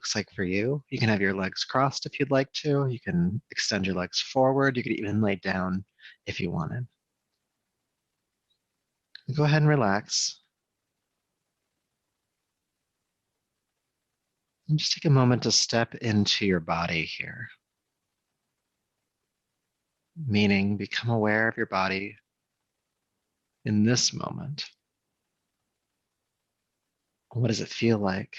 looks like for you. You can have your legs crossed if you'd like to. You can extend your legs forward. You could even lay down if you wanted. Go ahead and relax. And just take a moment to step into your body here. Meaning, become aware of your body in this moment. What does it feel like?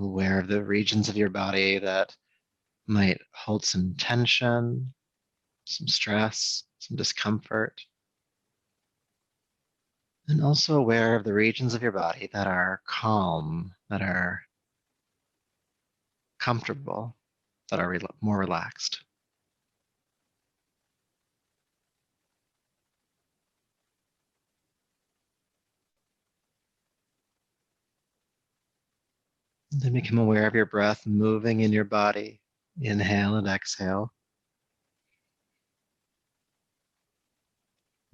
Aware of the regions of your body that might hold some tension, some stress, some discomfort. And also aware of the regions of your body that are calm, that are comfortable, that are more relaxed. And then become aware of your breath moving in your body. Inhale and exhale.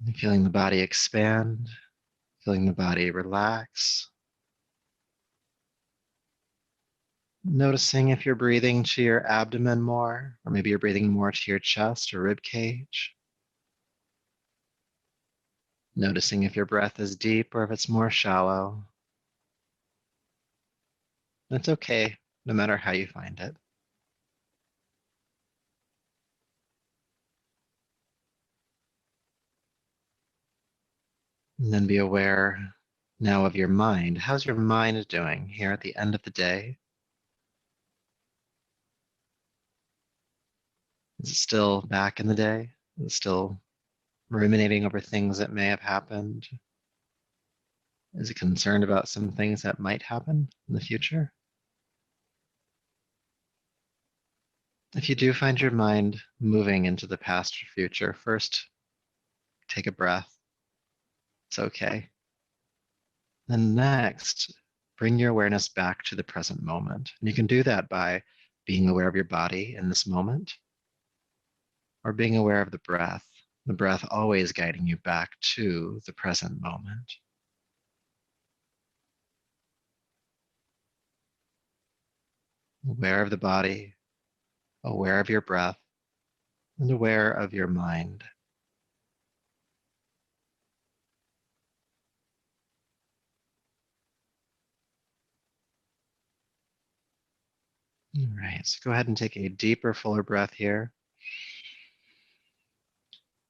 And feeling the body expand, feeling the body relax. Noticing if you're breathing to your abdomen more, or maybe you're breathing more to your chest or rib cage. Noticing if your breath is deep or if it's more shallow. It's okay, no matter how you find it. And then be aware now of your mind. How's your mind doing here at the end of the day? Is it still back in the day? Is it still ruminating over things that may have happened? Is it concerned about some things that might happen in the future? If you do find your mind moving into the past or future, first take a breath. It's okay. Then next, bring your awareness back to the present moment. And you can do that by being aware of your body in this moment, or being aware of the breath always guiding you back to the present moment. Aware of the body, aware of your breath, and aware of your mind. All right, so go ahead and take a deeper, fuller breath here.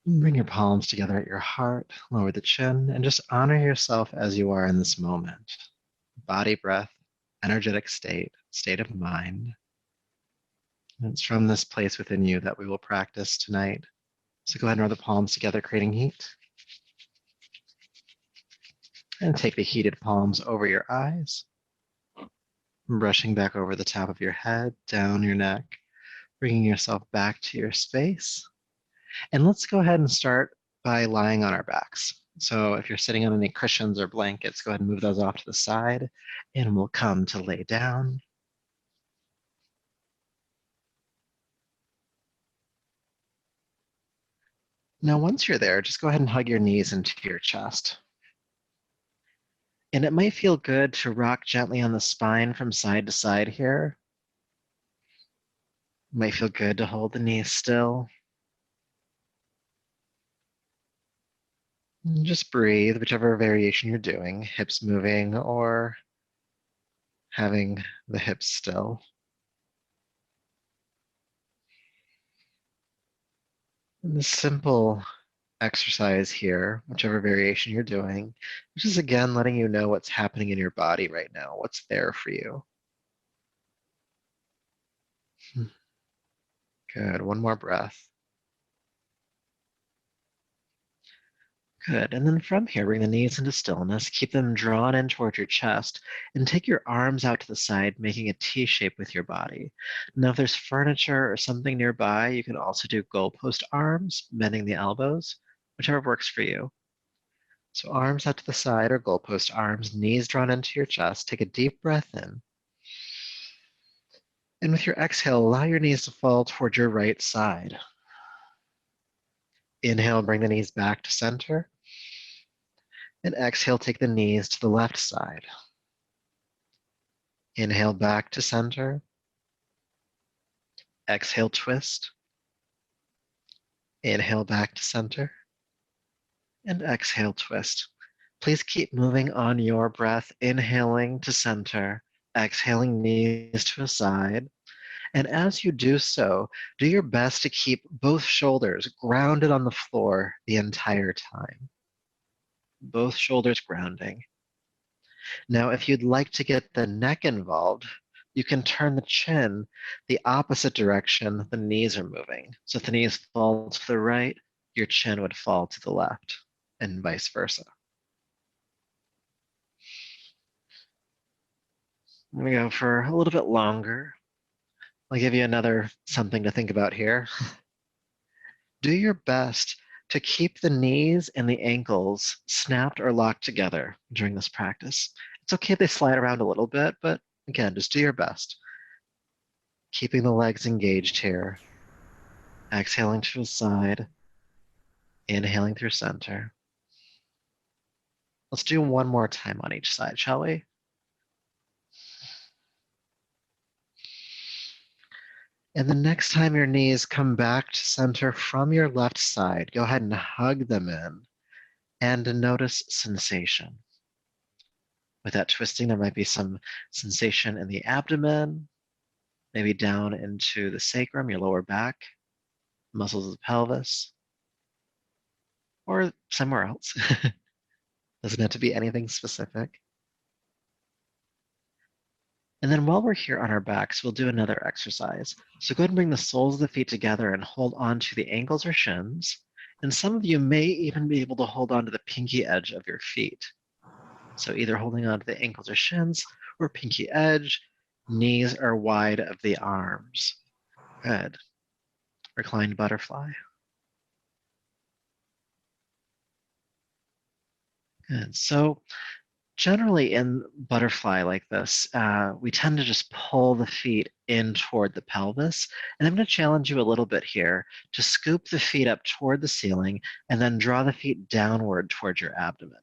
Bring your palms together at your heart, lower the chin, and just honor yourself as you are in this moment. Body, breath, energetic state of mind. And it's from this place within you that we will practice tonight. So go ahead and roll the palms together, creating heat. And take the heated palms over your eyes. Brushing back over the top of your head, down your neck, bringing yourself back to your space. And let's go ahead and start by lying on our backs. So if you're sitting on any cushions or blankets, go ahead and move those off to the side, and we'll come to lay down. Now, once you're there, just go ahead and hug your knees into your chest. And it might feel good to rock gently on the spine from side to side here. It might feel good to hold the knees still. And just breathe, whichever variation you're doing, hips moving or having the hips still. And this simple exercise here, whichever variation you're doing, which is again letting you know what's happening in your body right now, what's there for you. Good, one more breath. Good, and then from here, bring the knees into stillness, keep them drawn in toward your chest, and take your arms out to the side, making a T shape with your body. Now, if there's furniture or something nearby, you can also do goalpost arms, bending the elbows, whichever works for you. So arms out to the side or goalpost arms, knees drawn into your chest. Take a deep breath in. And with your exhale, allow your knees to fall toward your right side. Inhale, bring the knees back to center. And exhale, take the knees to the left side. Inhale back to center. Exhale, twist. Inhale back to center. And exhale, twist. Please keep moving on your breath, inhaling to center, exhaling knees to a side. And as you do so, do your best to keep both shoulders grounded on the floor the entire time. Both shoulders grounding. Now, if you'd like to get the neck involved, you can turn the chin the opposite direction the knees are moving. So if the knees fall to the right, your chin would fall to the left, and vice versa. I'm going to go for a little bit longer. I'll give you another something to think about here. Do your best to keep the knees and the ankles snapped or locked together during this practice. It's okay if they slide around a little bit, but again, just do your best. Keeping the legs engaged here. Exhaling to the side. Inhaling through center. Let's do one more time on each side, shall we? And the next time your knees come back to center from your left side, go ahead and hug them in and notice sensation. With that twisting, there might be some sensation in the abdomen, maybe down into the sacrum, your lower back, muscles of the pelvis, or somewhere else. Doesn't have to be anything specific. And then while we're here on our backs, we'll do another exercise. So go ahead and bring the soles of the feet together and hold on to the ankles or shins. And some of you may even be able to hold on to the pinky edge of your feet. So either holding on to the ankles or shins or pinky edge, knees are wide of the arms. Good. Reclined butterfly. Good. So generally in butterfly like this, we tend to just pull the feet in toward the pelvis. And I'm going to challenge you a little bit here to scoop the feet up toward the ceiling and then draw the feet downward toward your abdomen.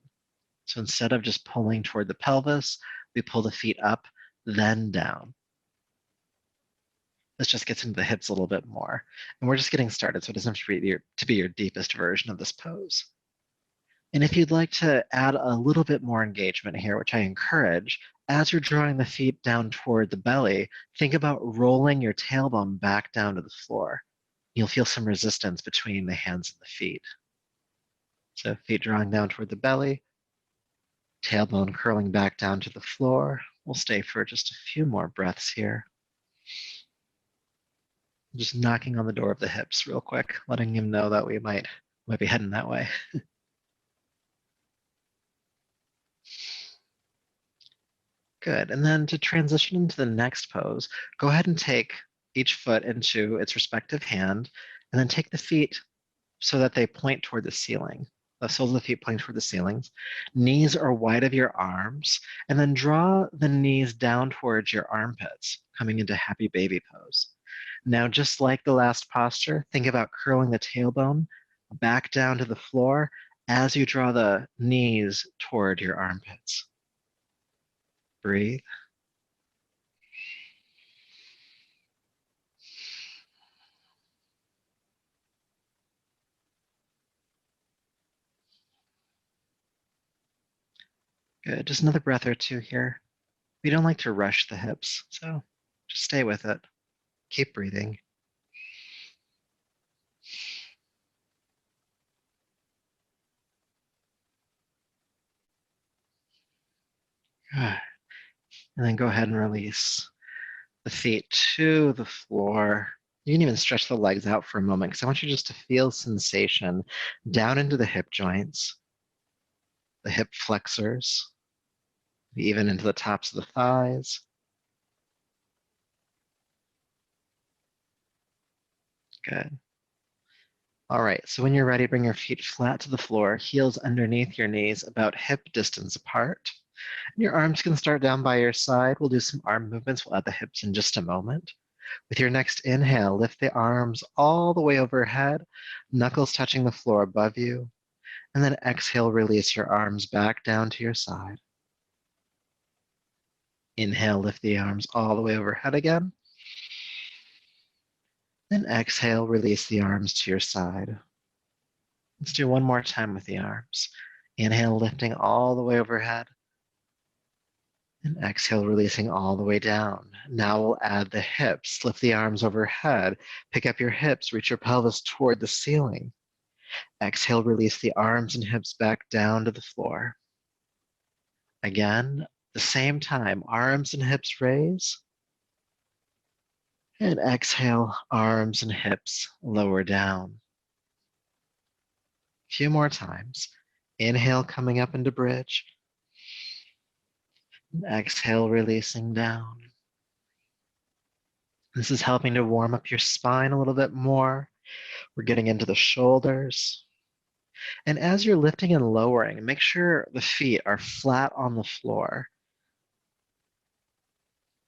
So instead of just pulling toward the pelvis, we pull the feet up, then down. This just gets into the hips a little bit more. And we're just getting started, so it doesn't have to be your deepest version of this pose. And if you'd like to add a little bit more engagement here, which I encourage, as you're drawing the feet down toward the belly, think about rolling your tailbone back down to the floor. You'll feel some resistance between the hands and the feet. So feet drawing down toward the belly, tailbone curling back down to the floor. We'll stay for just a few more breaths here. Just knocking on the door of the hips real quick, letting him know that we might be heading that way. Good. And then to transition into the next pose, go ahead and take each foot into its respective hand, and then take the feet so that they point toward the ceiling. The soles of the feet point toward the ceilings. Knees are wide of your arms, and then draw the knees down towards your armpits, coming into happy baby pose. Now, just like the last posture, think about curling the tailbone back down to the floor as you draw the knees toward your armpits. Breathe. Good. Just another breath or two here. We don't like to rush the hips, so just stay with it. Keep breathing. Good. And then go ahead and release the feet to the floor. You can even stretch the legs out for a moment because I want you just to feel sensation down into the hip joints, the hip flexors, even into the tops of the thighs. Good. All right, so when you're ready, bring your feet flat to the floor, heels underneath your knees, about hip distance apart. And your arms can start down by your side. We'll do some arm movements. We'll add the hips in just a moment. With your next inhale, lift the arms all the way overhead, knuckles touching the floor above you. And then exhale, release your arms back down to your side. Inhale, lift the arms all the way overhead again. Then exhale, release the arms to your side. Let's do one more time with the arms. Inhale, lifting all the way overhead. And exhale, releasing all the way down. Now we'll add the hips. Lift the arms overhead. Pick up your hips. Reach your pelvis toward the ceiling. Exhale, release the arms and hips back down to the floor. Again, the same time, arms and hips raise. And exhale, arms and hips lower down. A few more times. Inhale, coming up into bridge. And exhale, releasing down. This is helping to warm up your spine a little bit more. We're getting into the shoulders. And as you're lifting and lowering, make sure the feet are flat on the floor.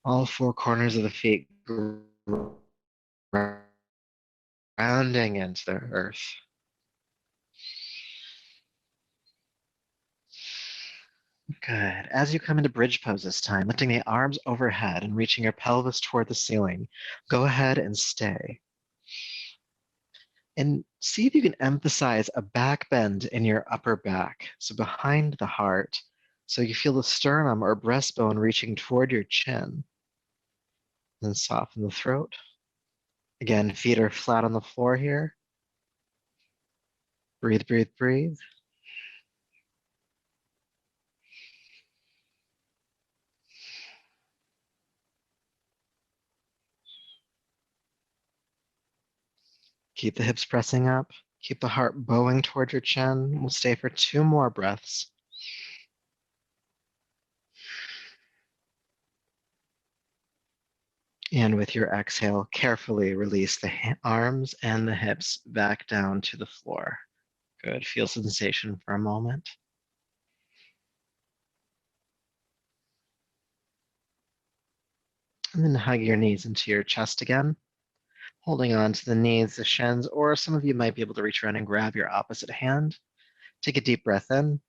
All four corners of the feet grounding into the earth. Good. As you come into bridge pose this time, lifting the arms overhead and reaching your pelvis toward the ceiling, go ahead and stay. And see if you can emphasize a back bend in your upper back, so behind the heart, so you feel the sternum or breastbone reaching toward your chin. Then soften the throat. Again, feet are flat on the floor here. Breathe, breathe, breathe. Keep the hips pressing up. Keep the heart bowing toward your chin. We'll stay for 2 more breaths. And with your exhale, carefully release the arms and the hips back down to the floor. Good. Feel sensation for a moment. And then hug your knees into your chest again, holding on to the knees, the shins, or some of you might be able to reach around and grab your opposite hand. Take a deep breath in.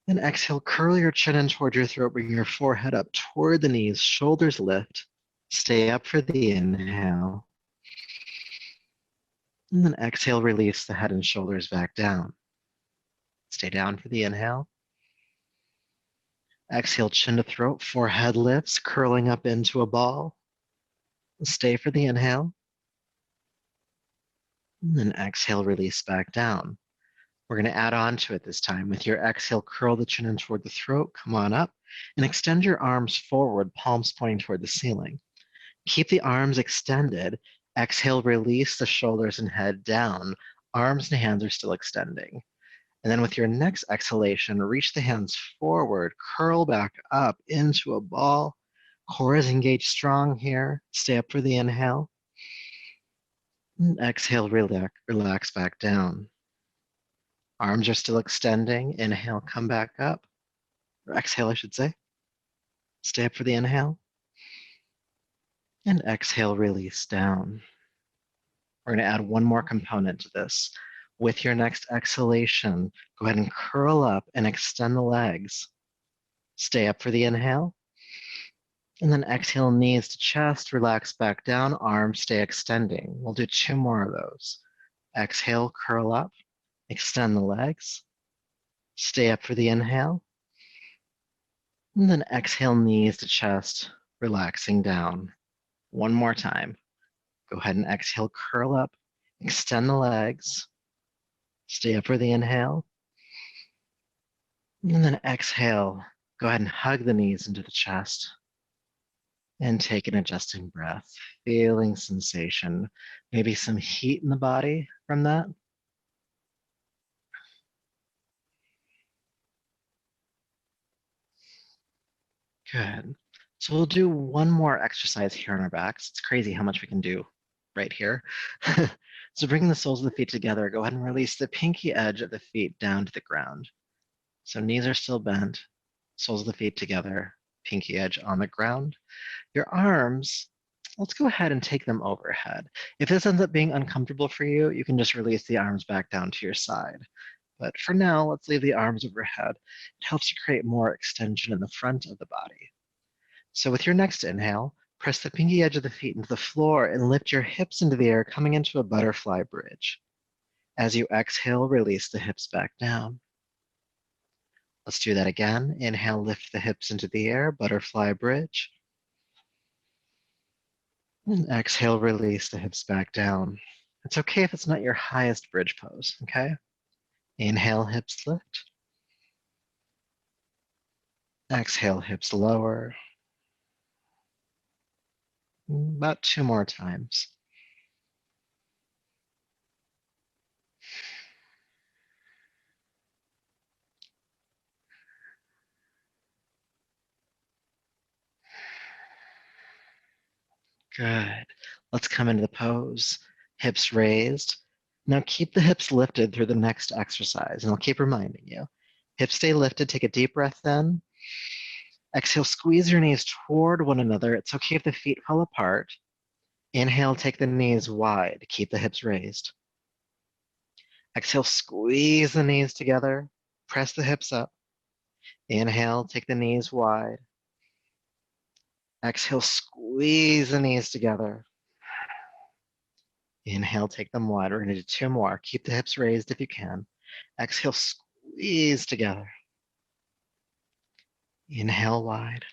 And exhale, curl your chin in toward your throat, bring your forehead up toward the knees, shoulders lift. Stay up for the inhale. And then exhale, release the head and shoulders back down. Stay down for the inhale. Exhale, chin to throat, forehead lifts, curling up into a ball. Stay for the inhale. And then exhale, release back down. We're going to add on to it this time. With your exhale, curl the chin in toward the throat, come on up, and extend your arms forward, palms pointing toward the ceiling. Keep the arms extended. Exhale, release the shoulders and head down. Arms and hands are still extending. And then with your next exhalation, reach the hands forward, curl back up into a ball. Core is engaged strong here. Stay up for the inhale. And exhale, relax back down. Arms are still extending. Inhale, come back up. Or exhale, I should say. Stay up for the inhale. And exhale, release down. We're going to add one more component to this. With your next exhalation, go ahead and curl up and extend the legs. Stay up for the inhale. And then exhale, knees to chest, relax back down, arms stay extending. We'll do 2 more of those. Exhale, curl up, extend the legs. Stay up for the inhale. And then exhale, knees to chest, relaxing down. One more time. Go ahead and exhale, curl up, extend the legs. Stay up for the inhale. And then exhale, go ahead and hug the knees into the chest. And take an adjusting breath, feeling sensation, maybe some heat in the body from that. Good. So we'll do one more exercise here on our backs. It's crazy how much we can do right here. So bring the soles of the feet together. Go ahead and release the pinky edge of the feet down to the ground. So knees are still bent, soles of the feet together, pinky edge on the ground. Your arms Let's go ahead and take them overhead. If this ends up being uncomfortable for you, you can just release the arms back down to your side. But for now, let's leave the arms overhead. It helps you create more extension in the front of the body. So with your next inhale, press the pinky edge of the feet into the floor and lift your hips into the air, coming into a butterfly bridge. As you exhale, release the hips back down. Let's do that again. Inhale, lift the hips into the air, butterfly bridge. And exhale, release the hips back down. It's okay if it's not your highest bridge pose, okay? Inhale, hips lift. Exhale, hips lower. About 2 more times. Good. Let's come into the pose. Hips raised. Now keep the hips lifted through the next exercise, and I'll keep reminding you. Hips stay lifted. Take a deep breath in. Exhale, squeeze your knees toward one another. It's okay if the feet fall apart. Inhale, take the knees wide. Keep the hips raised. Exhale, squeeze the knees together. Press the hips up. Inhale, take the knees wide. Exhale, squeeze the knees together. Inhale, take them wide. We're going to do 2 more. Keep the hips raised if you can. Exhale, squeeze together. Inhale, wide.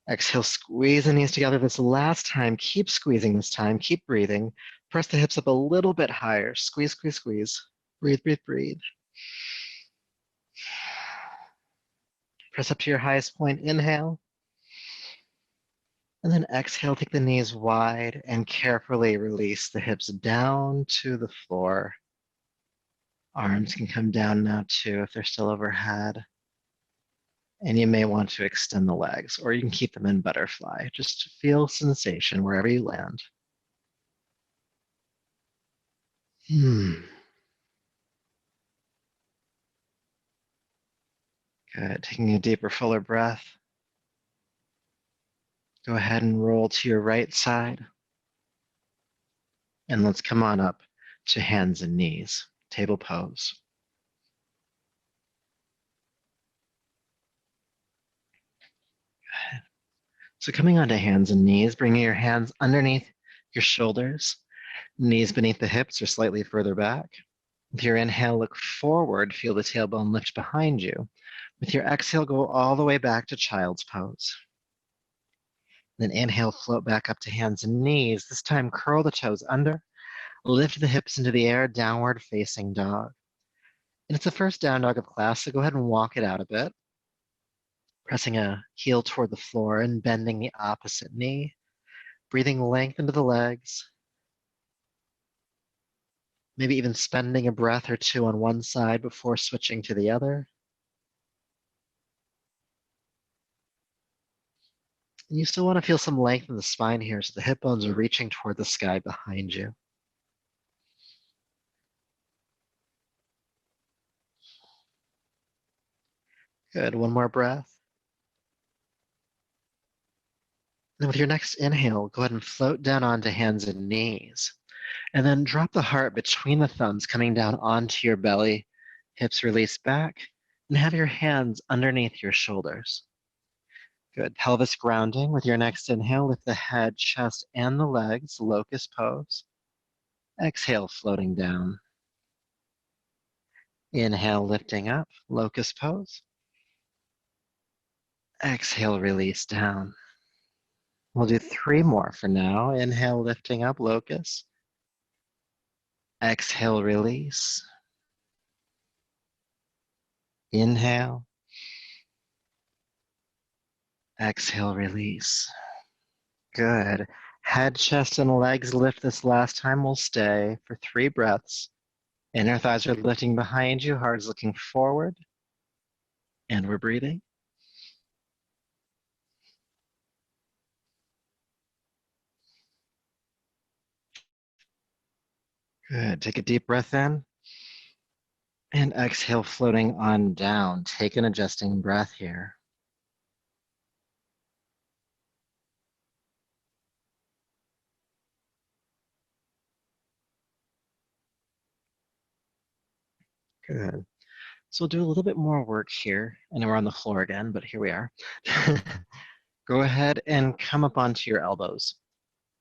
Exhale, squeeze the knees together. This last time, keep squeezing this time. Keep breathing. Press the hips up a little bit higher. Squeeze, squeeze, squeeze. Breathe, breathe, breathe. Press up to your highest point. Inhale. And then exhale, take the knees wide and carefully release the hips down to the floor. Arms can come down now too if they're still overhead. And you may want to extend the legs, or you can keep them in butterfly. Just feel sensation wherever you land. Good. Taking a deeper, fuller breath. Go ahead and roll to your right side. And let's come on up to hands and knees, table pose. Good. So coming onto hands and knees, bringing your hands underneath your shoulders, knees beneath the hips or slightly further back. With your inhale, look forward, feel the tailbone lift behind you. With your exhale, go all the way back to child's pose. Then inhale, float back up to hands and knees. This time, curl the toes under, lift the hips into the air, downward facing dog. And it's the first down dog of class, so go ahead and walk it out a bit. Pressing a heel toward the floor and bending the opposite knee. Breathing length into the legs. Maybe even spending a breath or two on one side before switching to the other. And you still want to feel some length in the spine here, so the hip bones are reaching toward the sky behind you. Good, 1 more breath. And with your next inhale, go ahead and float down onto hands and knees. And then drop the heart between the thumbs, coming down onto your belly, hips release back, and have your hands underneath your shoulders. Good, pelvis grounding. With your next inhale, lift the head, chest, and the legs, locust pose. Exhale, floating down. Inhale, lifting up, locust pose. Exhale, release down. We'll do 3 more for now. Inhale, lifting up, locust. Exhale, release. Inhale. Exhale, release. Good. Head, chest, and legs lift this last time. We'll stay for 3 breaths. Inner thighs are lifting behind you. Heart is looking forward. And we're breathing. Good. Take a deep breath in. And exhale, floating on down. Take an adjusting breath here. Good. So we'll do a little bit more work here. I know we're on the floor again, but here we are. Go ahead and come up onto your elbows.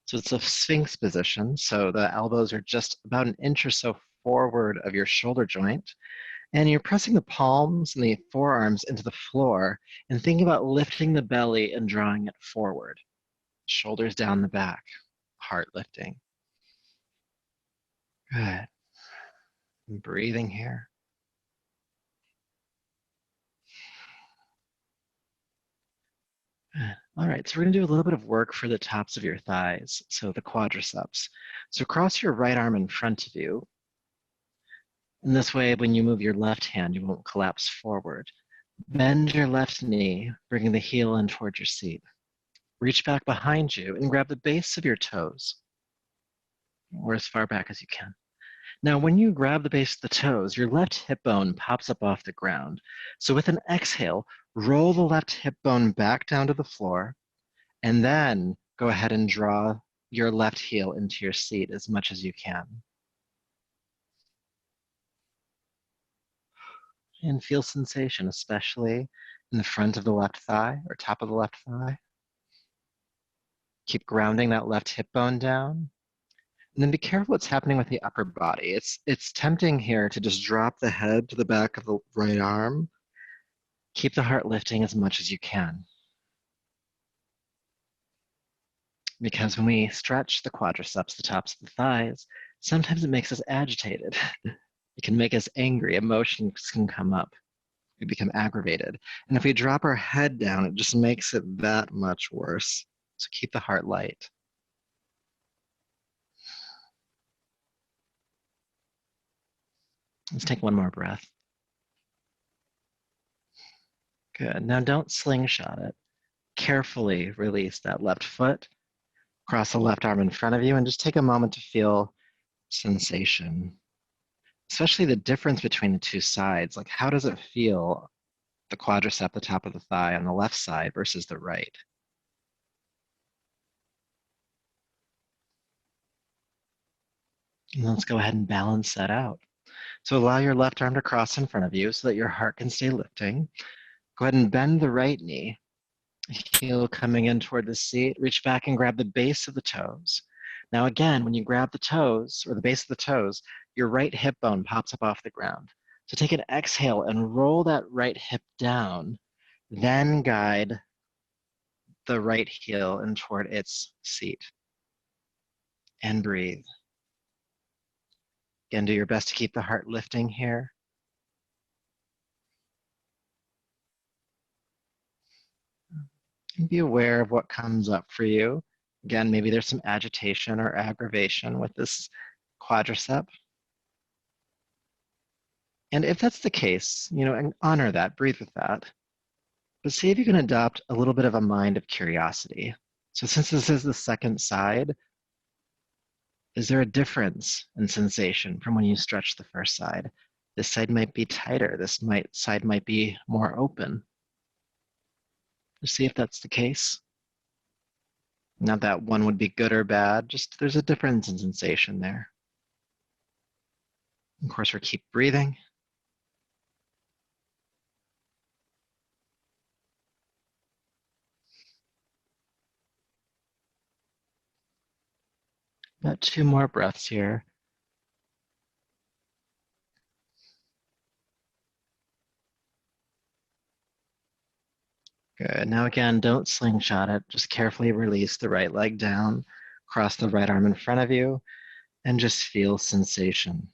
So it's a sphinx position. So the elbows are just about an inch or so forward of your shoulder joint. And you're pressing the palms and the forearms into the floor and thinking about lifting the belly and drawing it forward. Shoulders down the back, heart lifting. Good. And breathing here. Good. All right, so we're going to do a little bit of work for the tops of your thighs, so the quadriceps. So cross your right arm in front of you. And this way, when you move your left hand, you won't collapse forward. Bend your left knee, bringing the heel in towards your seat. Reach back behind you and grab the base of your toes, or as far back as you can. Now, when you grab the base of the toes, your left hip bone pops up off the ground. So with an exhale, roll the left hip bone back down to the floor, and then go ahead and draw your left heel into your seat as much as you can. And feel sensation, especially in the front of the left thigh or top of the left thigh. Keep grounding that left hip bone down. And then be careful what's happening with the upper body. It's tempting here to just drop the head to the back of the right arm. Keep the heart lifting as much as you can. Because when we stretch the quadriceps, the tops of the thighs, sometimes it makes us agitated. It can make us angry. Emotions can come up. We become aggravated. And if we drop our head down, it just makes it that much worse. So keep the heart light. Let's take one more breath. Good. Now don't slingshot it. Carefully release that left foot. Cross the left arm in front of you and just take a moment to feel sensation, especially the difference between the two sides. Like, how does it feel, the quadricep, the top of the thigh on the left side versus the right? And let's go ahead and balance that out. So allow your left arm to cross in front of you so that your heart can stay lifting. Go ahead and bend the right knee. Heel coming in toward the seat. Reach back and grab the base of the toes. Now again, when you grab the toes, or the base of the toes, your right hip bone pops up off the ground. So take an exhale and roll that right hip down, then guide the right heel in toward its seat. And breathe. Again, do your best to keep the heart lifting here. And be aware of what comes up for you. Again, maybe there's some agitation or aggravation with this quadricep. And if that's the case, and honor that, breathe with that. But see if you can adopt a little bit of a mind of curiosity. So since this is the second side, is there a difference in sensation from when you stretch the first side? This side might be tighter. Side might be more open. Just see if that's the case. Not that one would be good or bad, just there's a difference in sensation there. Of course, we keep breathing. Got 2 more breaths here. Good. Now again, don't slingshot it. Just carefully release the right leg down, cross the right arm in front of you, and just feel sensation.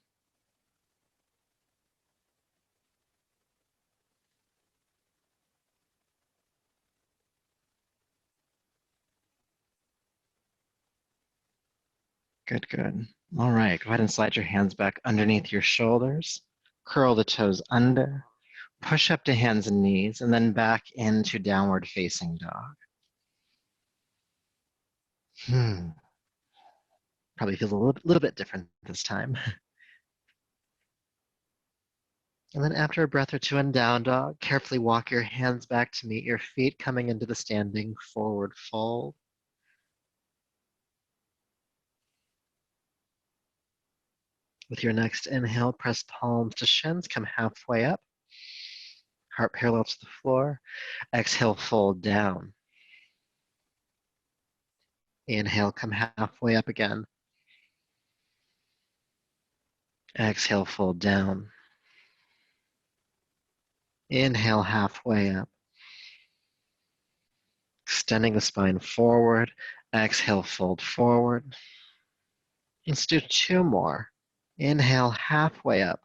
Good, good. All right, go ahead and slide your hands back underneath your shoulders. Curl the toes under. Push up to hands and knees, and then back into downward facing dog. Probably feels a little bit different this time. And then after a breath or two in down dog, carefully walk your hands back to meet your feet, coming into the standing forward fold. With your next inhale, press palms to shins, come halfway up. Heart parallel to the floor. Exhale, fold down. Inhale, come halfway up again. Exhale, fold down. Inhale, halfway up. Extending the spine forward. Exhale, fold forward. Let's do 2 more. Inhale, halfway up.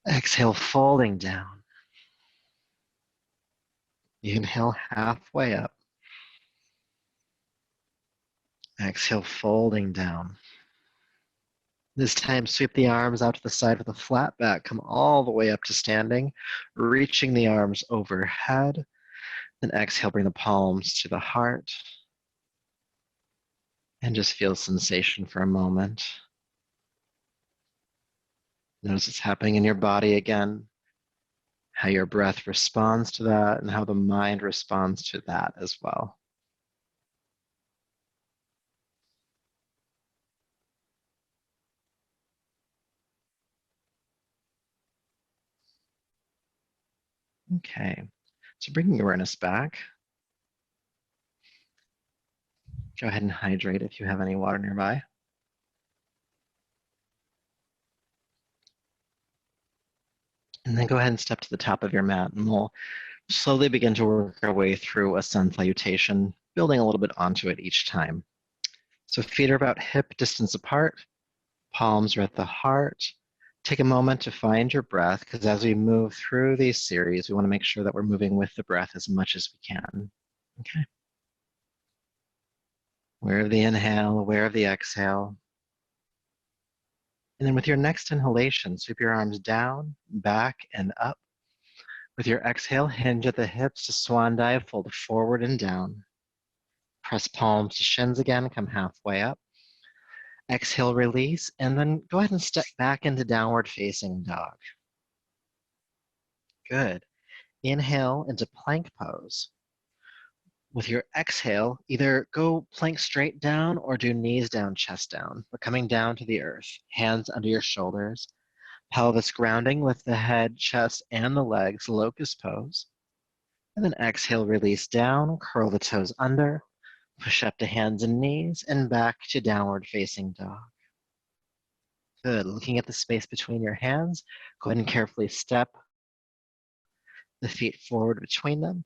Exhale, folding down. Inhale, halfway up. Exhale, folding down. This time, sweep the arms out to the side with a flat back. Come all the way up to standing, reaching the arms overhead. Then exhale, bring the palms to the heart. And just feel sensation for a moment. Notice what's happening in your body again, how your breath responds to that, and how the mind responds to that as well. Okay, so bringing awareness back. Go ahead and hydrate if you have any water nearby. And then go ahead and step to the top of your mat, and we'll slowly begin to work our way through a sun salutation, building a little bit onto it each time. So feet are about hip distance apart, palms are at the heart. Take a moment to find your breath, because as we move through these series, we want to make sure that we're moving with the breath as much as we can. Okay. Aware of the inhale, aware of the exhale. And then with your next inhalation, sweep your arms down, back, and up. With your exhale, hinge at the hips to swan dive, fold forward and down. Press palms to shins again, come halfway up. Exhale, release, and then go ahead and step back into downward facing dog. Good. Inhale into plank pose. With your exhale, either go plank straight down or do knees down, chest down, but coming down to the earth, hands under your shoulders, pelvis grounding with the head, chest, and the legs, locust pose. And then exhale, release down, curl the toes under, push up to hands and knees, and back to downward facing dog. Good. Looking at the space between your hands, go ahead and carefully step the feet forward between them.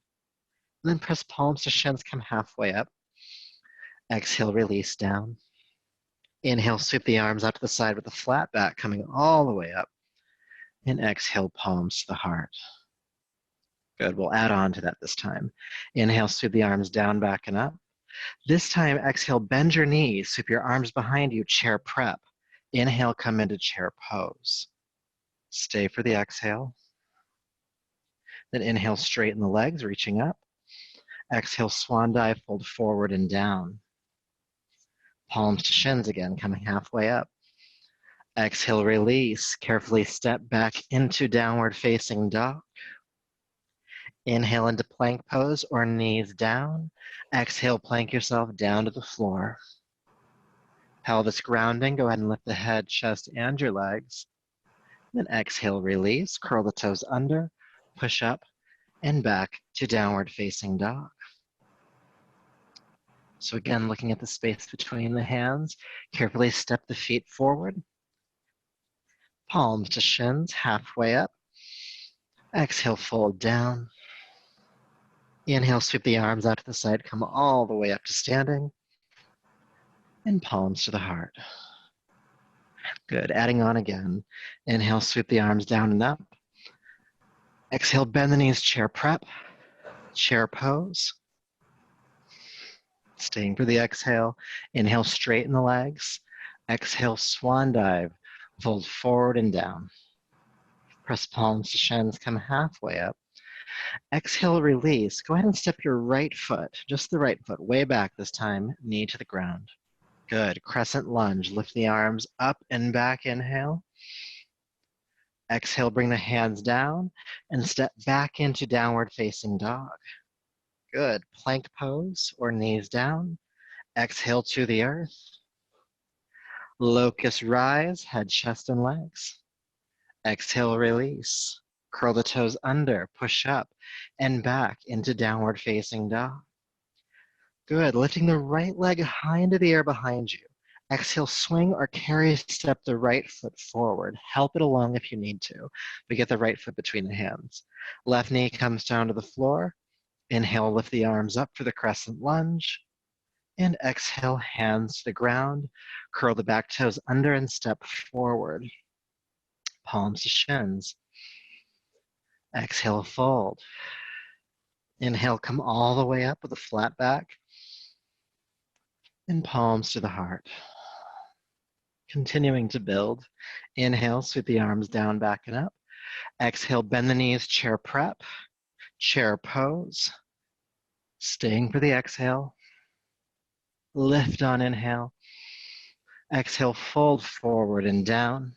And then press palms to shins, come halfway up. Exhale, release down. Inhale, sweep the arms out to the side with a flat back, coming all the way up. And exhale, palms to the heart. Good. We'll add on to that this time. Inhale, sweep the arms down, back, and up. This time, exhale, bend your knees, sweep your arms behind you, chair prep. Inhale, come into chair pose. Stay for the exhale. Then inhale, straighten the legs, reaching up. Exhale, swan dive, fold forward and down. Palms to shins again, coming halfway up. Exhale, release. Carefully step back into downward facing dog. Inhale into plank pose or knees down. Exhale, plank yourself down to the floor. Pelvis grounding, go ahead and lift the head, chest, and your legs. Then exhale, release, curl the toes under, push up, and back to downward facing dog. So again, looking at the space between the hands, carefully step the feet forward. Palms to shins, halfway up. Exhale, fold down. Inhale, sweep the arms out to the side, come all the way up to standing. And palms to the heart. Good, adding on again. Inhale, sweep the arms down and up. Exhale, bend the knees, chair prep, chair pose. Staying for the exhale. Inhale, straighten the legs. Exhale, swan dive, fold forward and down. Press palms to shins, come halfway up. Exhale, release. Go ahead and step your right foot, just the right foot, way back this time, knee to the ground. Good. Crescent lunge. Lift the arms up and back. Inhale. Exhale, bring the hands down and step back into downward facing dog. Good. Plank pose or knees down. Exhale to the earth. Locust rise, head, chest, and legs. Exhale, release. Curl the toes under, push up and back into downward facing dog. Good, lifting the right leg high into the air behind you. Exhale, swing or carry step the right foot forward. Help it along if you need to, but get the right foot between the hands. Left knee comes down to the floor. Inhale, lift the arms up for the crescent lunge. And exhale, hands to the ground. Curl the back toes under and step forward. Palms to shins. Exhale, fold. Inhale, come all the way up with a flat back. And palms to the heart. Continuing to build. Inhale, sweep the arms down, back and up. Exhale, bend the knees, chair prep, chair pose. Staying for the exhale. Lift on inhale. Exhale, fold forward and down.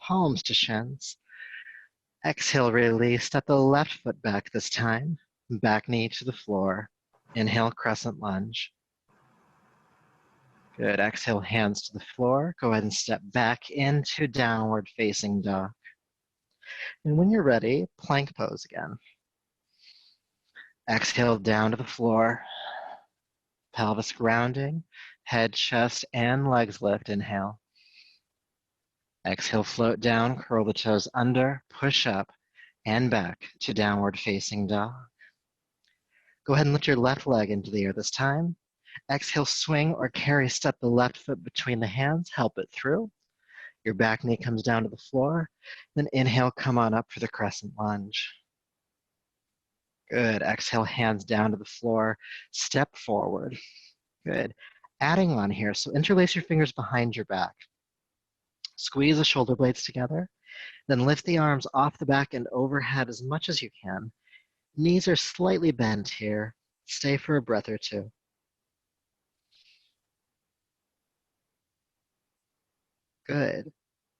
Palms to shins. Exhale, release. Step the left foot back this time. Back knee to the floor. Inhale, crescent lunge. Good. Exhale, hands to the floor. Go ahead and step back into downward facing dog. And when you're ready, plank pose again. Exhale down to the floor. Pelvis grounding. Head, chest, and legs lift. Inhale. Exhale, float down, curl the toes under, push up, and back to downward facing dog. Go ahead and lift your left leg into the air this time. Exhale, swing or carry step the left foot between the hands, help it through. Your back knee comes down to the floor. Then inhale, come on up for the crescent lunge. Good. Exhale, hands down to the floor, step forward. Good. Adding on here, so interlace your fingers behind your back. Squeeze the shoulder blades together, then lift the arms off the back and overhead as much as you can. Knees are slightly bent here. Stay for a breath or two. Good.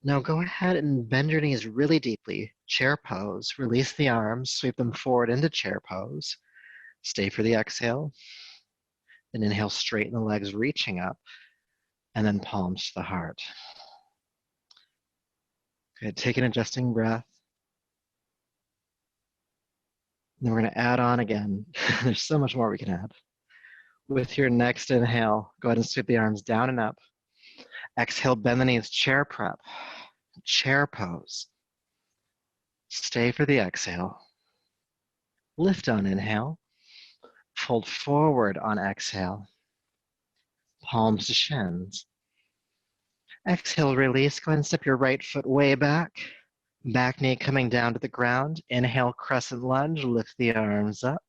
Now go ahead and bend your knees really deeply. Chair pose. Release the arms, sweep them forward into chair pose. Stay for the exhale. Then inhale, straighten the legs, reaching up, and then palms to the heart. Good. Take an adjusting breath. And then we're going to add on again. There's so much more we can add. With your next inhale, go ahead and sweep the arms down and up. Exhale, bend the knees, chair prep, chair pose. Stay for the exhale. Lift on inhale. Fold forward on exhale. Palms to shins. Exhale, release. Go ahead and step your right foot way back. Back knee coming down to the ground. Inhale, crescent lunge. Lift the arms up.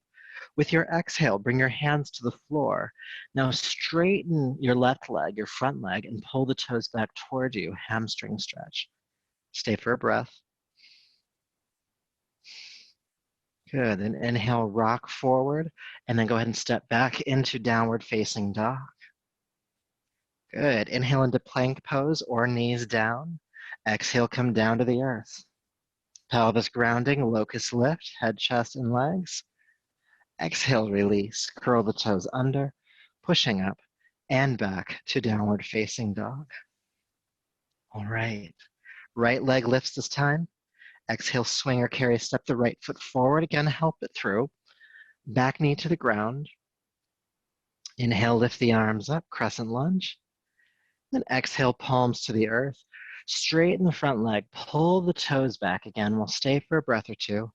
With your exhale, bring your hands to the floor. Now straighten your left leg, your front leg, and pull the toes back toward you. Hamstring stretch. Stay for a breath. Good. Then inhale, rock forward, and then go ahead and step back into downward facing dog. Good. Inhale into plank pose or knees down. Exhale, come down to the earth. Pelvis grounding, locust lift, head, chest, and legs. Exhale, release. Curl the toes under, pushing up and back to downward facing dog. All right. Right leg lifts this time. Exhale, swing or carry, step the right foot forward. Again, help it through. Back knee to the ground. Inhale, lift the arms up, crescent lunge. Then exhale, palms to the earth. Straighten the front leg, pull the toes back again. We'll stay for a breath or two.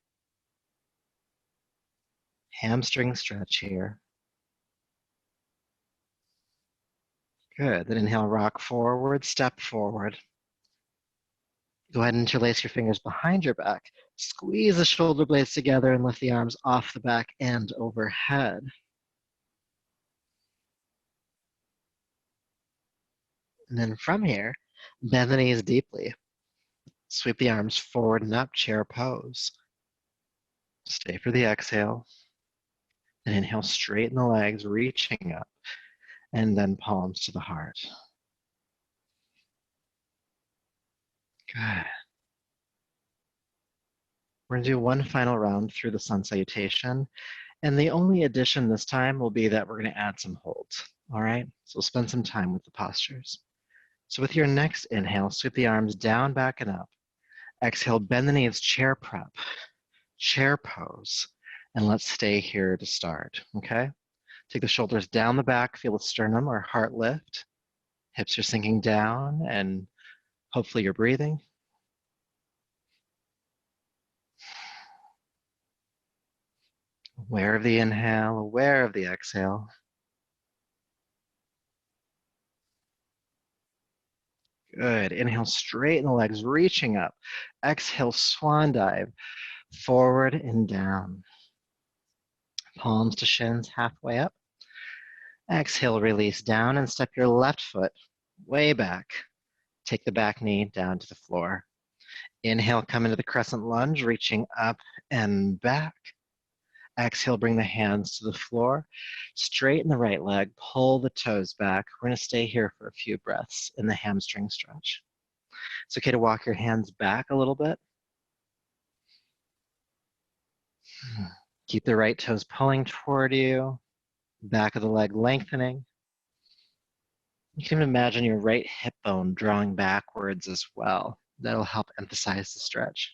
Hamstring stretch here. Good. Then inhale, rock forward, step forward. Go ahead and interlace your fingers behind your back. Squeeze the shoulder blades together and lift the arms off the back and overhead. And then from here, bend the knees deeply. Sweep the arms forward and up, chair pose. Stay for the exhale. And inhale, straighten the legs, reaching up. And then palms to the heart. Good. We're going to do one final round through the sun salutation. And the only addition this time will be that we're going to add some holds. All right? So spend some time with the postures. So with your next inhale, sweep the arms down, back, and up. Exhale, bend the knees, chair prep, chair pose. And let's stay here to start, okay? Take the shoulders down the back, feel the sternum or heart lift. Hips are sinking down, and hopefully you're breathing. Aware of the inhale, aware of the exhale. Good. Inhale, straighten the legs, reaching up. Exhale, swan dive, forward and down. Palms to shins, halfway up. Exhale, release down and step your left foot way back. Take the back knee down to the floor. Inhale, come into the crescent lunge, reaching up and back. Exhale, bring the hands to the floor. Straighten the right leg, pull the toes back. We're going to stay here for a few breaths in the hamstring stretch. It's okay to walk your hands back a little bit. Keep the right toes pulling toward you, back of the leg lengthening. You can imagine your right hip bone drawing backwards as well. That'll help emphasize the stretch.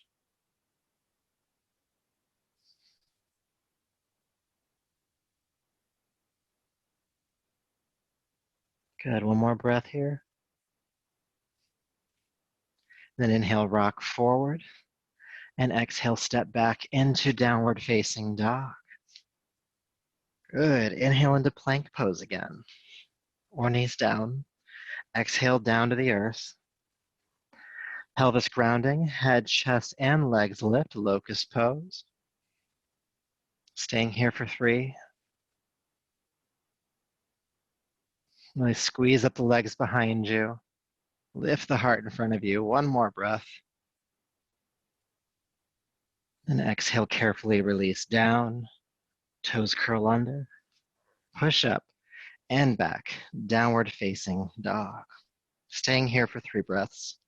Good, one more breath here. Then inhale, rock forward, and exhale, step back into downward facing dog. Good, inhale into plank pose again, or knees down. Exhale down to the earth. Pelvis grounding, head, chest, and legs lift, locust pose. Staying here for 3. Really squeeze up the legs behind you. Lift the heart in front of you. One more breath. And exhale, carefully release down. Toes curl under. Push up and back. Downward facing dog. Staying here for 3 breaths.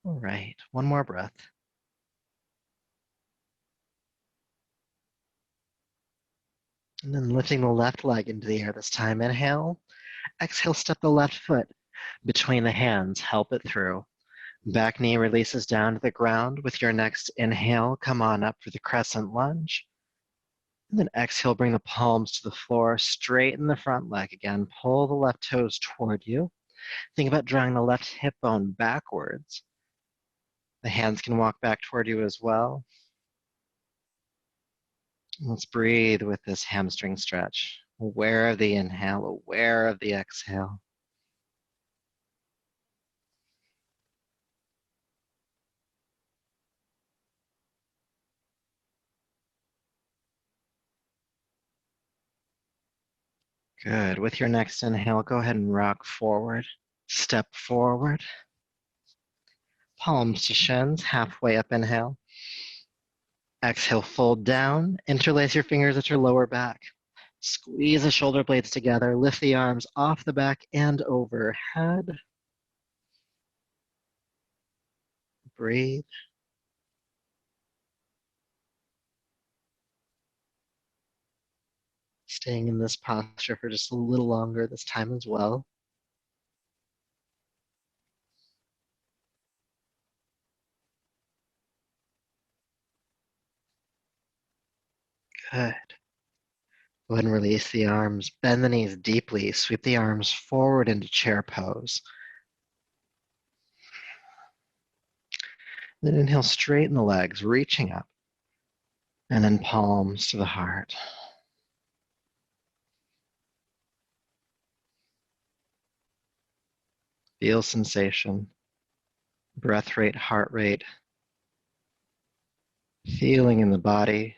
All right, one more breath. And then lifting the left leg into the air this time. Inhale. Exhale, step the left foot between the hands. Help it through. Back knee releases down to the ground. With your next inhale, come on up for the crescent lunge. And then exhale, bring the palms to the floor. Straighten the front leg again. Pull the left toes toward you. Think about drawing the left hip bone backwards. The hands can walk back toward you as well. Let's breathe with this hamstring stretch. Aware of the inhale, aware of the exhale. Good. With your next inhale, go ahead and rock forward. Step forward. Palms to shins, halfway up inhale. Exhale, fold down. Interlace your fingers at your lower back. Squeeze the shoulder blades together. Lift the arms off the back and overhead. Breathe. Staying in this posture for just a little longer this time as well. Good. Go ahead and release the arms. Bend the knees deeply. Sweep the arms forward into chair pose. Then inhale, straighten the legs, reaching up. And then palms to the heart. Feel sensation, breath rate, heart rate, feeling in the body.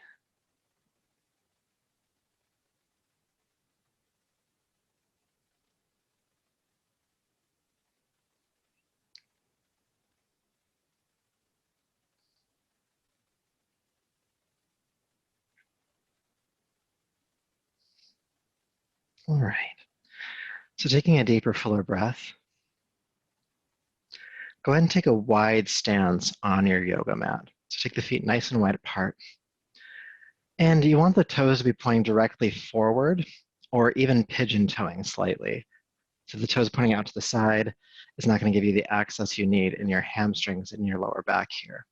All right. So taking a deeper, fuller breath, go ahead and take a wide stance on your yoga mat. So take the feet nice and wide apart. And you want the toes to be pointing directly forward or even pigeon toeing slightly. So the toes pointing out to the side is not going to give you the access you need in your hamstrings and your lower back here.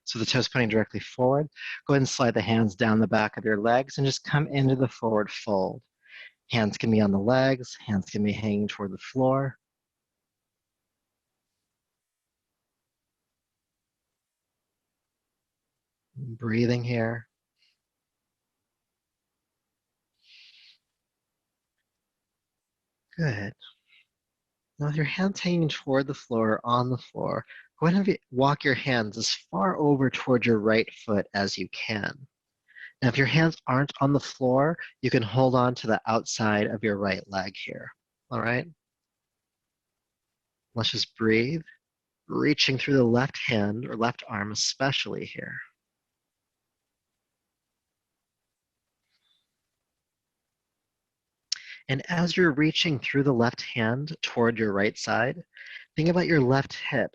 So the toes pointing directly forward. Go ahead and slide the hands down the back of your legs and just come into the forward fold. Hands can be on the legs, hands can be hanging toward the floor. Breathing here. Good. Now with your hands hanging toward the floor, on the floor, go ahead and walk your hands as far over toward your right foot as you can. Now if your hands aren't on the floor, you can hold on to the outside of your right leg here. All right? Let's just breathe, reaching through the left hand or left arm especially here. And as you're reaching through the left hand toward your right side, think about your left hip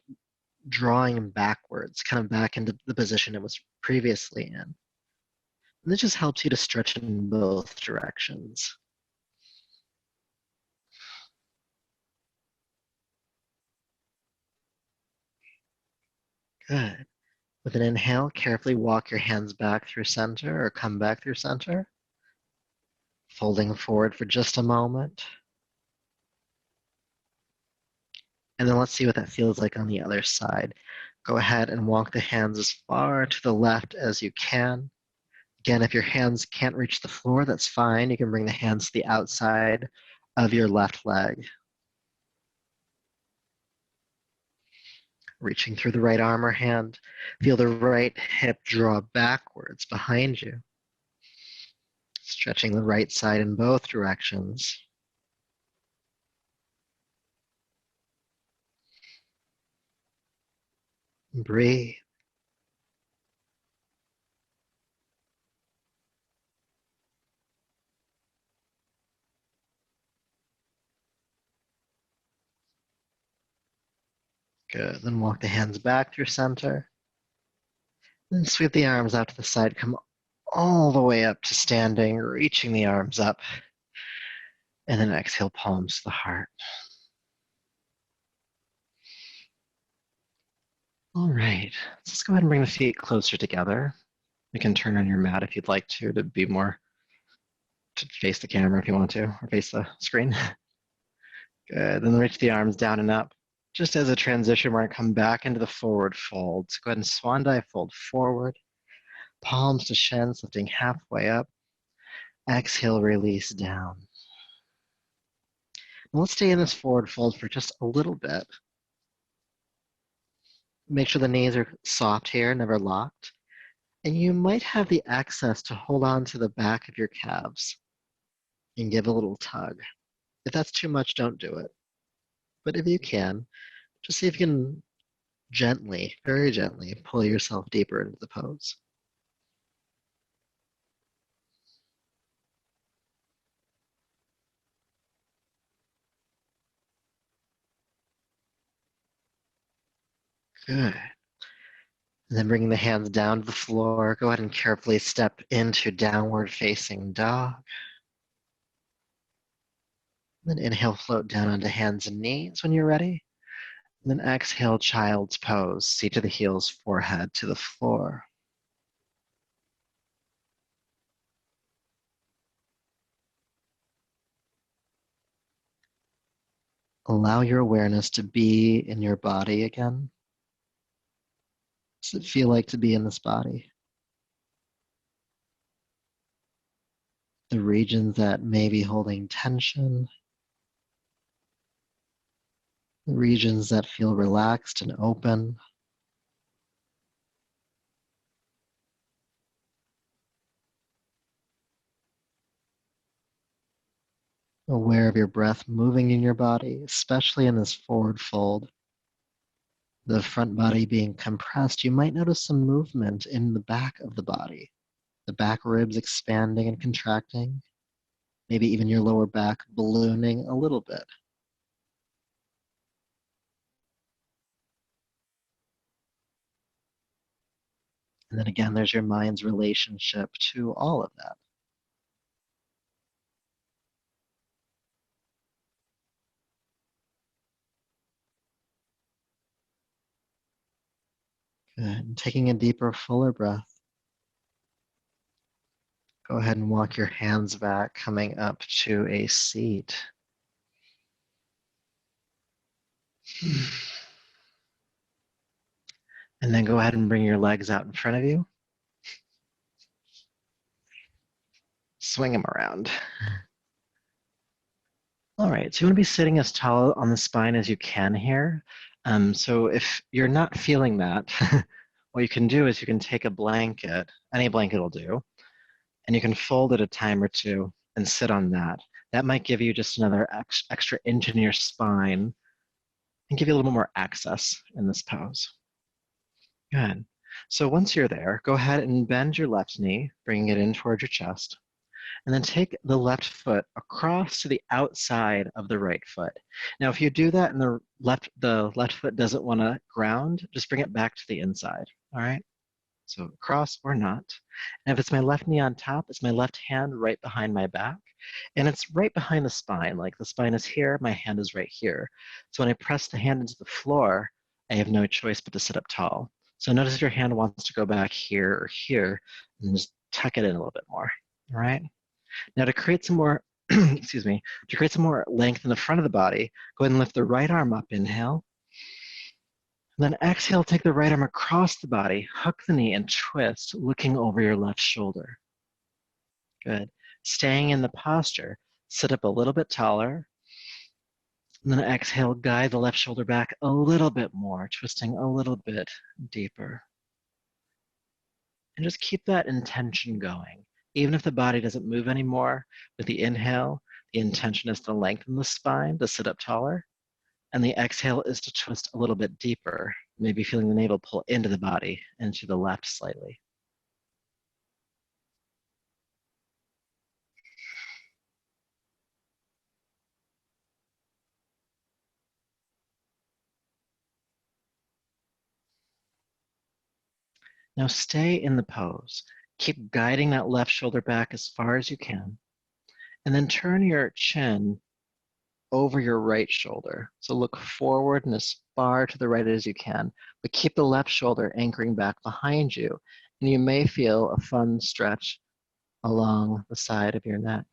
drawing backwards, kind of back into the position it was previously in. And this just helps you to stretch in both directions. Good. With an inhale, carefully walk your hands back through center or come back through center. Folding forward for just a moment. And then let's see what that feels like on the other side. Go ahead and walk the hands as far to the left as you can. Again, if your hands can't reach the floor, that's fine. You can bring the hands to the outside of your left leg. Reaching through the right arm or hand, feel the right hip draw backwards behind you. Stretching the right side in both directions. Breathe. Good. Then walk the hands back through center. Then sweep the arms out to the side. Come all the way up to standing, reaching the arms up. And then exhale, palms to the heart. All right. Let's go ahead and bring the feet closer together. You can turn on your mat if you'd like to be more, to face the camera if you want to, or face the screen. Good. Then reach the arms down and up. Just as a transition, we're going to come back into the forward fold. So go ahead and swan dive, fold forward. Palms to shins, lifting halfway up. Exhale, release down. And let's stay in this forward fold for just a little bit. Make sure the knees are soft here, never locked. And you might have the access to hold on to the back of your calves and give a little tug. If that's too much, don't do it. But if you can, just see if you can gently, very gently, pull yourself deeper into the pose. Good. And then bringing the hands down to the floor, go ahead and carefully step into downward facing dog. Then inhale, float down onto hands and knees when you're ready. And then exhale, child's pose, seat to the heels, forehead to the floor. Allow your awareness to be in your body again. Does it feel like to be in this body? The regions that may be holding tension, the regions that feel relaxed and open. Aware of your breath moving in your body, especially in this forward fold. The front body being compressed, you might notice some movement in the back of the body. The back ribs expanding and contracting. Maybe even your lower back ballooning a little bit. And then again, there's your mind's relationship to all of that. Good. Taking a deeper, fuller breath. Go ahead and walk your hands back, coming up to a seat. And then go ahead and bring your legs out in front of you. Swing them around. All right, so you want to be sitting as tall on the spine as you can here. So if you're not feeling that, what you can do is you can take a blanket, any blanket will do, and you can fold it a time or two and sit on that. That might give you just another extra inch in your spine and give you a little bit more access in this pose. Good. So once you're there, go ahead and bend your left knee, bringing it in towards your chest. And then take the left foot across to the outside of the right foot. Now, if you do that and the left foot doesn't want to ground, just bring it back to the inside, all right? So across or not. And if it's my left knee on top, it's my left hand right behind my back. And it's right behind the spine, like the spine is here, my hand is right here. So when I press the hand into the floor, I have no choice but to sit up tall. So notice if your hand wants to go back here or here, and just tuck it in a little bit more, all right? Now to create some more, excuse me, to create some more length in the front of the body, go ahead and lift the right arm up, inhale. And then exhale, take the right arm across the body, hook the knee and twist, looking over your left shoulder. Good. Staying in the posture, sit up a little bit taller. And then exhale, guide the left shoulder back a little bit more, twisting a little bit deeper. And just keep that intention going. Even if the body doesn't move anymore, with the inhale, the intention is to lengthen the spine, to sit up taller. And the exhale is to twist a little bit deeper, maybe feeling the navel pull into the body and to the left slightly. Now stay in the pose. Keep guiding that left shoulder back as far as you can. And then turn your chin over your right shoulder. So look forward and as far to the right as you can, but keep the left shoulder anchoring back behind you. And you may feel a fun stretch along the side of your neck.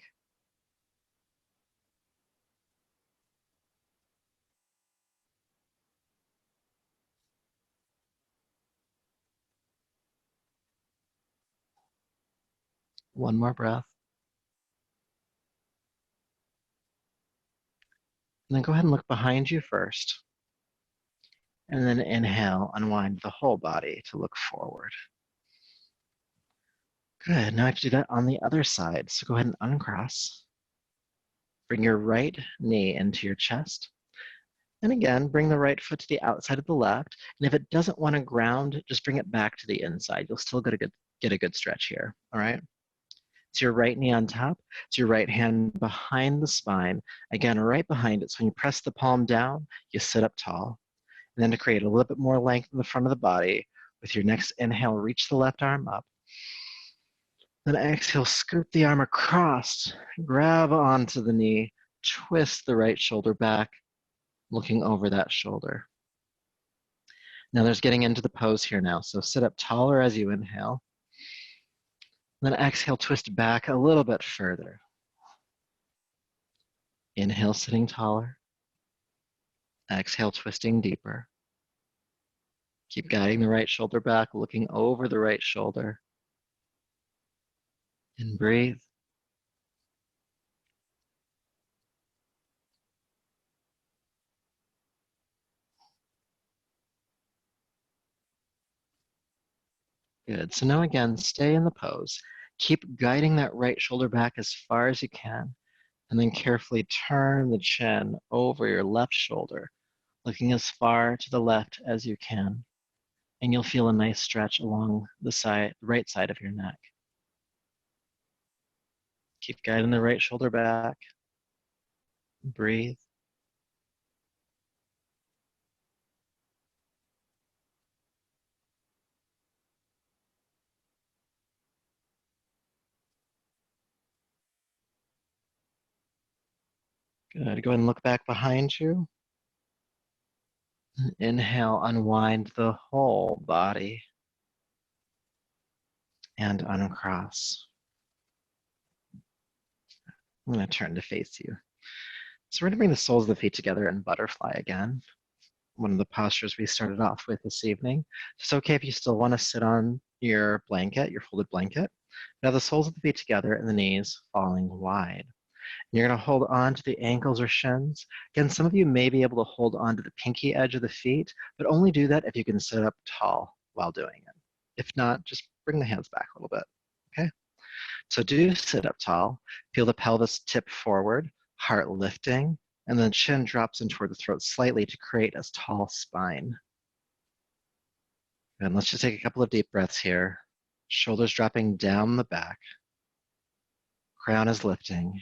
One more breath. And then go ahead and look behind you first. And then inhale, unwind the whole body to look forward. Good, now I have to do that on the other side. So go ahead and uncross. Bring your right knee into your chest. And again, bring the right foot to the outside of the left. And if it doesn't want to ground, just bring it back to the inside. You'll still get a good stretch here, all right? It's your right knee on top. It's your right hand behind the spine. Again, right behind it. So when you press the palm down, you sit up tall. And then to create a little bit more length in the front of the body, with your next inhale, reach the left arm up. Then exhale, scoop the arm across, grab onto the knee, twist the right shoulder back, looking over that shoulder. Now there's getting into the pose here now. So sit up taller as you inhale. Then exhale, twist back a little bit further. Inhale, sitting taller. Exhale, twisting deeper. Keep guiding the right shoulder back, looking over the right shoulder. And breathe. Good. So now again, stay in the pose. Keep guiding that right shoulder back as far as you can. And then carefully turn the chin over your left shoulder, looking as far to the left as you can. And you'll feel a nice stretch along the right side of your neck. Keep guiding the right shoulder back. Breathe. Good. Go ahead and look back behind you. Inhale, unwind the whole body and uncross. I'm going to turn to face you. So we're going to bring the soles of the feet together in butterfly again. One of the postures we started off with this evening. It's okay if you still want to sit on your blanket, your folded blanket. Now the soles of the feet together and the knees falling wide. And you're going to hold on to the ankles or shins. Again, some of you may be able to hold on to the pinky edge of the feet, but only do that if you can sit up tall while doing it. If not, just bring the hands back a little bit, okay? So do sit up tall. Feel the pelvis tip forward, heart lifting, and then chin drops in toward the throat slightly to create a tall spine. And let's just take a couple of deep breaths here. Shoulders dropping down the back. Crown is lifting.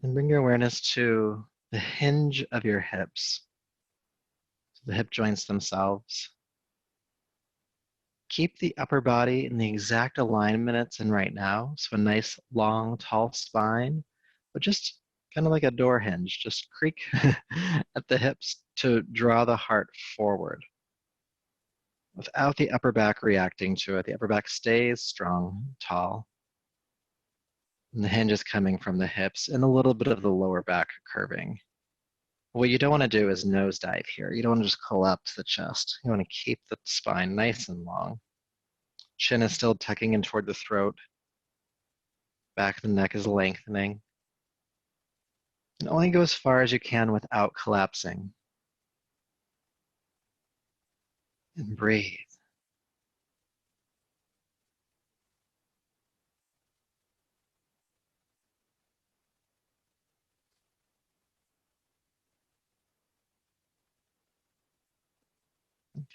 And bring your awareness to the hinge of your hips, the hip joints themselves. Keep the upper body in the exact alignment it's in right now. So a nice, long, tall spine, but just kind of like a door hinge, just creak at the hips to draw the heart forward without the upper back reacting to it. The upper back stays strong, tall. And the hinge is coming from the hips and a little bit of the lower back curving. What you don't want to do is nosedive here. You don't want to just collapse the chest. You want to keep the spine nice and long. Chin is still tucking in toward the throat. Back of the neck is lengthening. And only go as far as you can without collapsing. And breathe.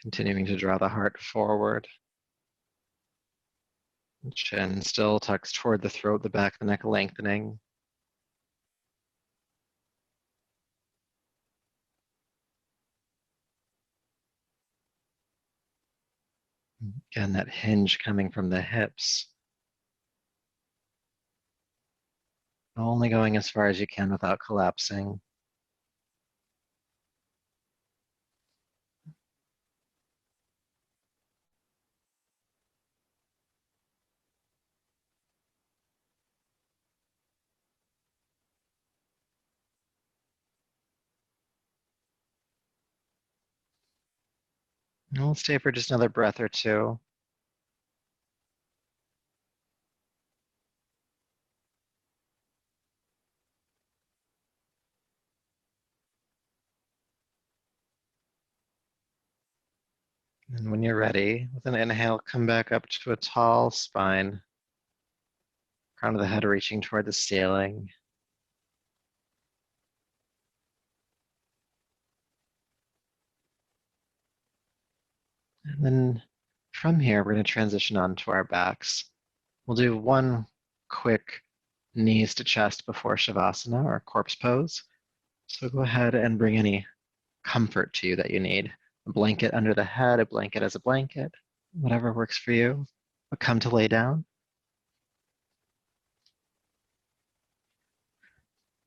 Continuing to draw the heart forward. Chin still tucks toward the throat, the back of the neck lengthening. Again, that hinge coming from the hips. Only going as far as you can without collapsing. And we'll stay for just another breath or two. And when you're ready, with an inhale, come back up to a tall spine. Crown of the head reaching toward the ceiling. And then from here, we're going to transition on to our backs. We'll do one quick knees to chest before Shavasana or corpse pose. So go ahead and bring any comfort to you that you need. A blanket under the head, a blanket as a blanket, whatever works for you. But come to lay down.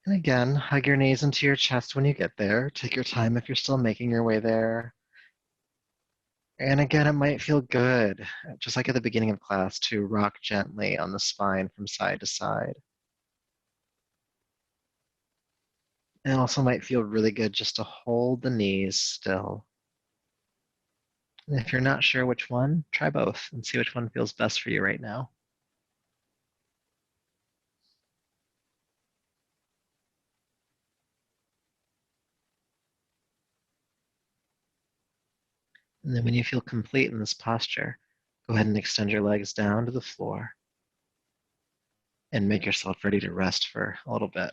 And again, hug your knees into your chest when you get there. Take your time if you're still making your way there. And again, it might feel good, just like at the beginning of class, to rock gently on the spine from side to side. And it also might feel really good just to hold the knees still. And if you're not sure which one, try both and see which one feels best for you right now. And then when you feel complete in this posture, go ahead and extend your legs down to the floor and make yourself ready to rest for a little bit.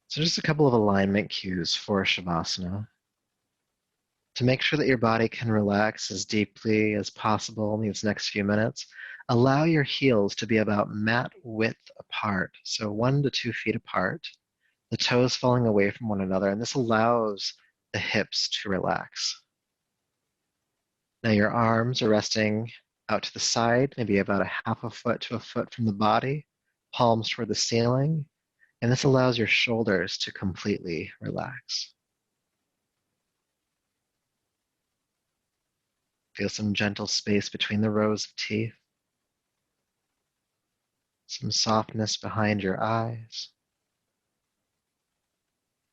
So just a couple of alignment cues for Shavasana. To make sure that your body can relax as deeply as possible in these next few minutes, Allow your heels to be about mat width apart, so 1 to 2 feet apart, the toes falling away from one another, and this allows the hips to relax. Now your arms are resting out to the side, maybe about a half a foot to a foot from the body, palms toward the ceiling, and this allows your shoulders to completely relax. Feel some gentle space between the rows of teeth, some softness behind your eyes,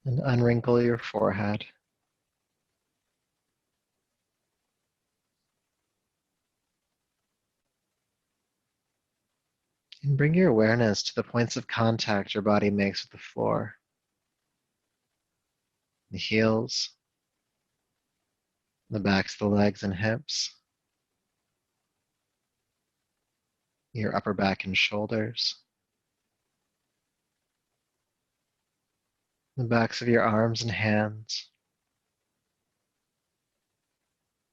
and unwrinkle your forehead. And bring your awareness to the points of contact your body makes with the floor, the heels, the backs of the legs and hips, your upper back and shoulders, the backs of your arms and hands,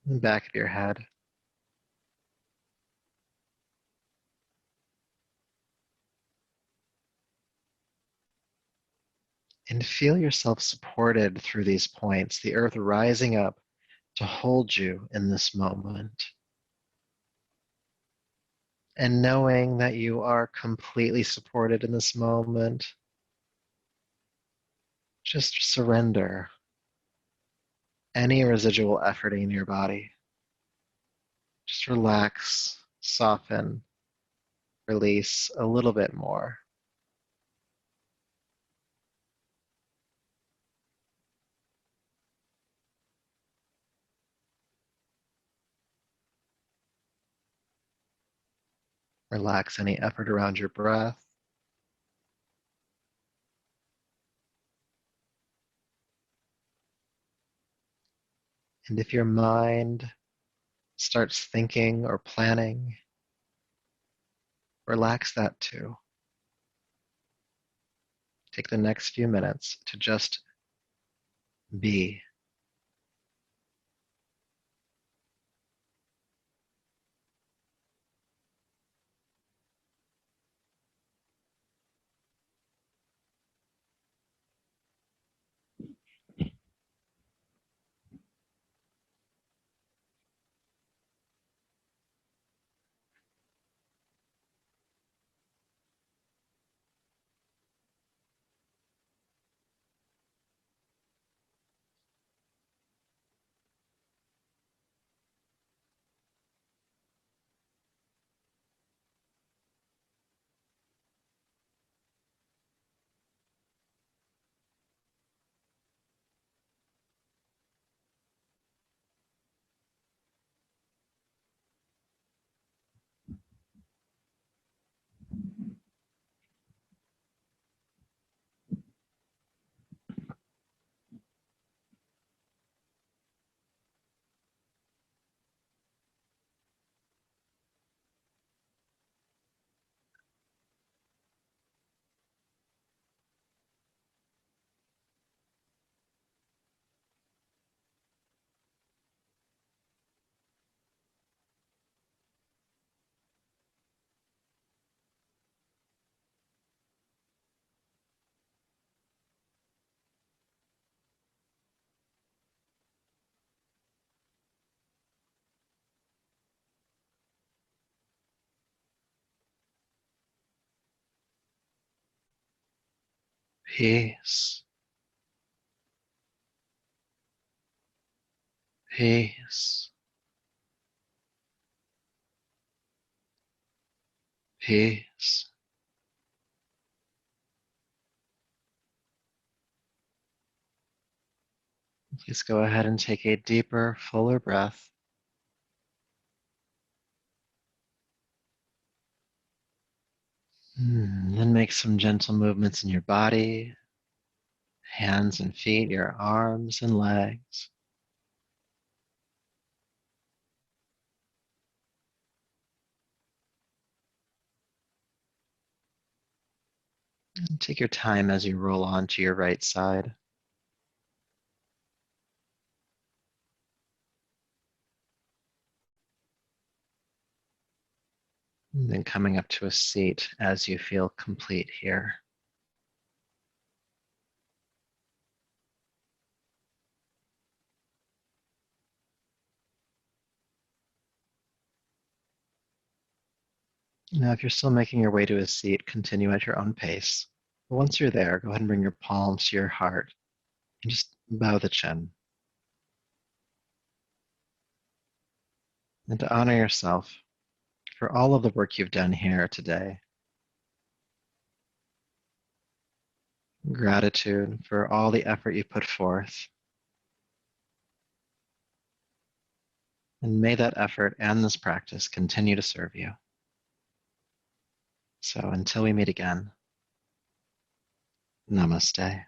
the back of your head. And feel yourself supported through these points, the earth rising up to hold you in this moment. And knowing that you are completely supported in this moment, just surrender any residual effort in your body. Just relax, soften, release a little bit more. Relax any effort around your breath. And if your mind starts thinking or planning, relax that too. Take the next few minutes to just be. Peace, peace, peace. Please go ahead and take a deeper, fuller breath. Then make some gentle movements in your body, hands and feet, your arms and legs. And take your time as you roll onto your right side. And then coming up to a seat as you feel complete here. Now, if you're still making your way to a seat, continue at your own pace. But once you're there, go ahead and bring your palms to your heart and just bow the chin. And to honor yourself for all of the work you've done here today. Gratitude for all the effort you put forth. And may that effort and this practice continue to serve you. So until we meet again, namaste.